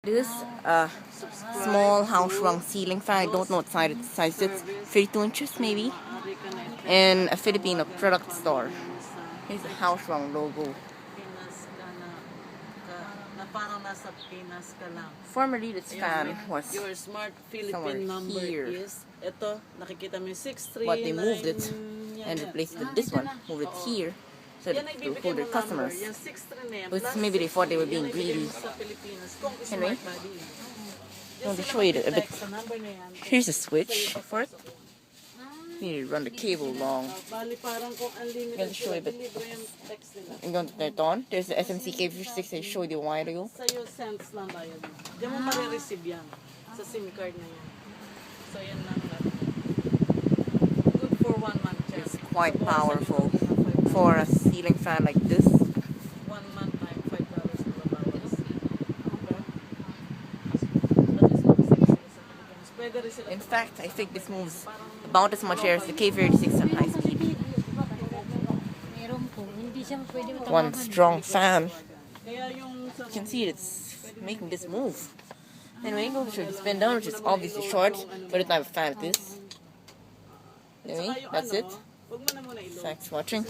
This small Haoshuang ceiling fan. I don't know what size it's 32 inches maybe. In a Philippine product store. Here's the Haoshuang logo. Formerly this fan was your smart Philippine number here. Is ito, nakikita mo 639. But they moved it and replaced it with this one. Moved it here so that to hold their customers. But maybe they thought they were being greedy. Anyway, I want to show you a bit. Here's a switch for it. You need to run the cable long. I'm going to show you a bit. I'm going to turn it on. There's the SMC cable 6 I showed you a while ago. Sa'yo cents lang tayo. Diyan mo marireceive yan sa SIM card na yan. So yan lang. Good for 1 month. It's quite powerful for a ceiling fan like this. 1 month time, $5 na babawas. In fact, I think this moves about as much air as the K36 on high speed. One strong fan. You can see it's making this move. Anyway, I'm going to show you the spin down, which is obviously short, but it's not a fan of this. Anyway, that's it. Thanks for watching.